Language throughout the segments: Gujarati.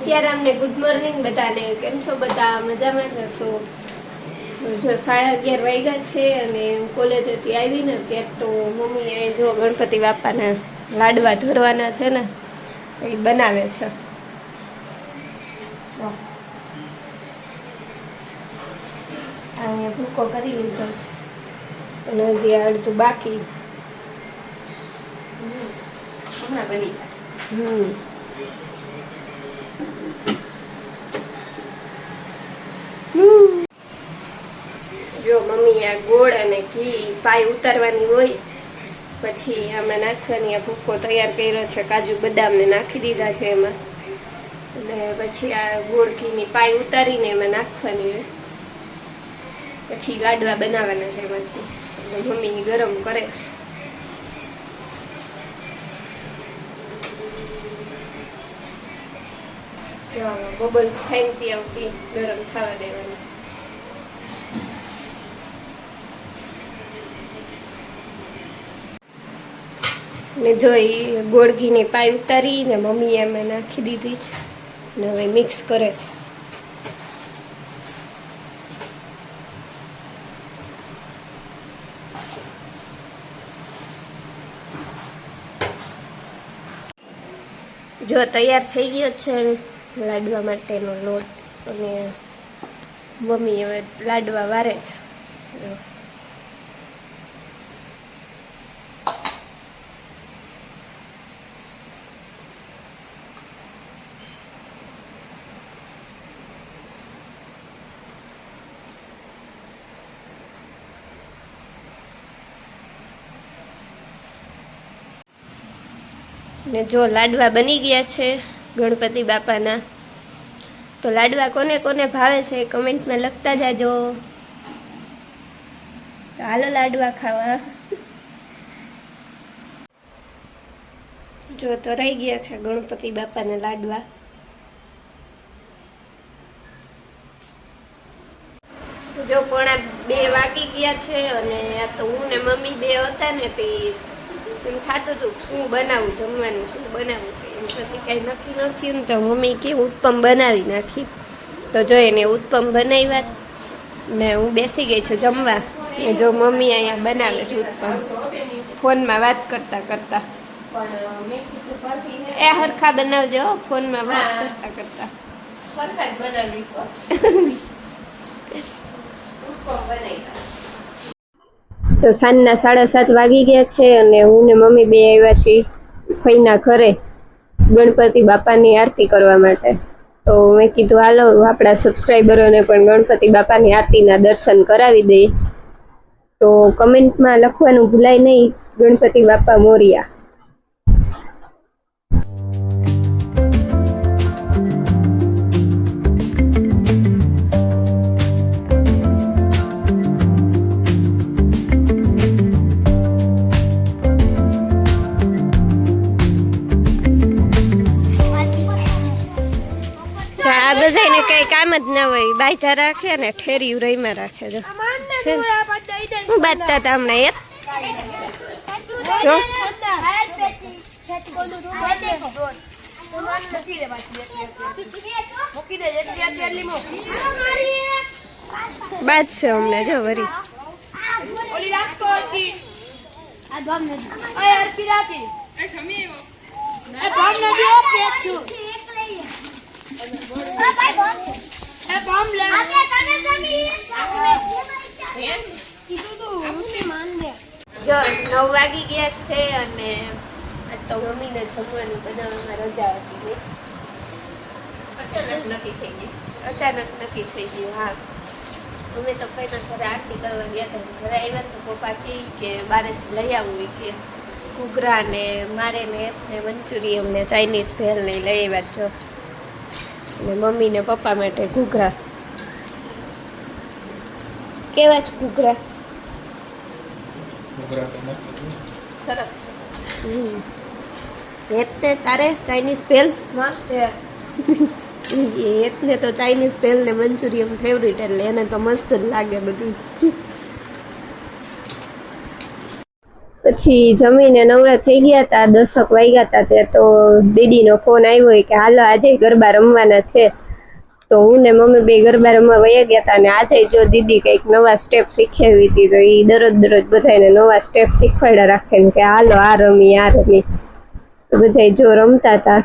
સિયારામ ને ગુડ મોર્નિંગ બધાને. કેમ છો બધા? મજામાં જ હશો? જો 11:30 વાગ્યા છે અને કોલેજેથી આવીને ત્યાં તો મમ્મીએ જો ગણપતિ બાપાના લાડવા ધરવાના છે ને એ બનાવે છે. અહીંયા ભૂકો કરી લીધો છે અને હજી અડધું બાકી. હમણાં બની જાય. જો મમ્મી આ ગોળ અને ઘી પાઈ ઉતારવાની હોય પછી આમાં નાખવાની. આ ભૂકો તૈયાર કર્યો છે, કાજુ બદામને નાખી દીધા છે એમાં, અને પછી આ ગોળ ઘીની પાઈ ઉતારીને એમાં નાખવાની હોય. પછી લાડવા બનાવવાના છે એમાંથી. એટલે મમ્મી ગરમ કરે છે. બબલ્સ થાય આવતી ગરમ થવા દેવાની. ને જોઈ ગોળ ઘીની પાઈ ઉતારીને મમ્મીએ એમાં નાખી દીધી છે ને હવે મિક્સ કરે છે. જો તૈયાર થઈ ગયો છે લાડવા માટેનો લોટ, અને મમ્મી હવે લાડવા વારે છે. ને જો લાડવા બની ગયા છે ગણપતિ બાપાના. તો લાડવા કોને કોને ભાવે છે કમેન્ટમાં લખતા જાજો. તો હાલો લાડવા ખાવા. જો તો રહી ગયા છે ગણપતિ બાપાના લાડવા. જો 1:30 વાગી ગયા છે અને આ તો હું ને મમ્મી બે હતા ને તે એમ થતું હતું શું બનાવું, જમવાનું શું બનાવું. એમ પછી કાંઈ નક્કી નથી ને તો મમ્મી કે ઉત્પમ બનાવી નાખી. તો જો એને ઉત્પમ બનાવ્યા ને હું બેસી ગઈ છું જમવા. ને જો મમ્મી અહીંયા બનાવે છે ઉત્પમ ફોનમાં વાત કરતા કરતા. એ હરખા બનાવજો ફોનમાં વાત કરતા કરતા. તો સાંજના 7:30 વાગી ગયા છે અને હું ને મમ્મી બે આવ્યા છીએ ફઈના ઘરે ગણપતિ બાપાની આરતી કરવા માટે. તો મેં કીધું હાલો આપણા સબસ્ક્રાઈબરોને પણ ગણપતિ બાપાની આરતીના દર્શન કરાવી દઈએ. તો કમેન્ટમાં લખવાનું ભૂલાય નહીં, ગણપતિ બાપા મોરિયા. આ બધાને કઈ કામ જ ના હોય, બાયચા રાખે ને ઠેરી રહીમાં રાખે. જો હું બાંધતા હતા હમણાં એક જો બાદ છે હમણાં જો વરી. જો 9 વાગી ગયા છે અને આજ તો મમ્મીને જમવાનું બનાવવામાં રજા હતી. અચાનક નક્કી થઈ ગયું. હા, અમે તો કોઈના ઘરે આરતી કરવા ગયા હતા. ઘરે આવ્યા તો પપ્પા કે બારેથી લઈ આવવું કે ઘૂઘરા ને મારે ને મંચુરિયમ ને ચાઇનીઝ ભેળ ને લઈ આવ્યા છો. અને મમ્મી ને પપ્પા માટે ઘૂઘરા. કેવા છે ઘૂઘરા? સરસ. હેતને તારે ચાઇનીઝ ભેળ મસ્ત છે. હેતને તો ચાઇનીઝ ભેળ ને મંચુરિયમ ફેવરિટ, એટલે એને તો મસ્ત જ લાગે બધું. પછી જમીને નવરા થઈ ગયા હતા, 10 વાગ્યા હતા. ત્યાં તો દીદીનો ફોન આવ્યો કે હાલો આજે ગરબા રમવાના છે. તો હું ને મમ્મી બે ગરબા રમવા વયા ગયા હતા. અને આજે જો દીદી કંઈક નવા સ્ટેપ શીખવી હતી, તો એ દરરોજ બધાને નવા સ્ટેપ શીખવાડ્યા રાખે ને કે હાલો આ રમી. તો બધા જો રમતા હતા.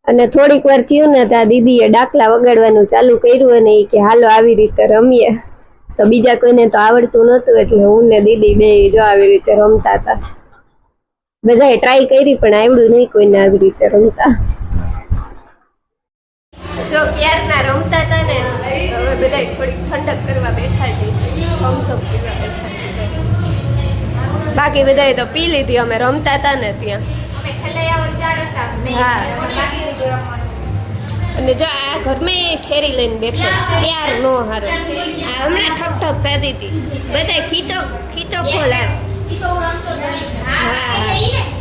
અને થોડીક વાર થયું ને ત્યાં દીદીએ ડાકલા વગાડવાનું ચાલુ કર્યું અને ઈ કે હાલો આવી રીતે રમીએ. તો બીજા કોઈને તો આવડતું નહોતું, એટલે હું ને દીદી બે જો આવી રીતે રમતા હતા. બધાએ ટ્રાય કરી પણ આવડ્યું નહીં કોઈને આવી રીતે રમતા. જો ક્યારના રમતા હતા ને, હવે બધા થોડીક ઠંડક કરવા બેઠા છે, થમ્સઅપ પીવા બેઠા છે. બાકી બધાએ તો પી લીધી. અમે રમતા હતા ને ત્યાં. હા. અને જો આ ઘરમાં ઠેરી લઈને બેઠો ત્યાર નો હારો. આ હમણાં ઠક થતી હતી. બધા ખીચો ખોલ. હા.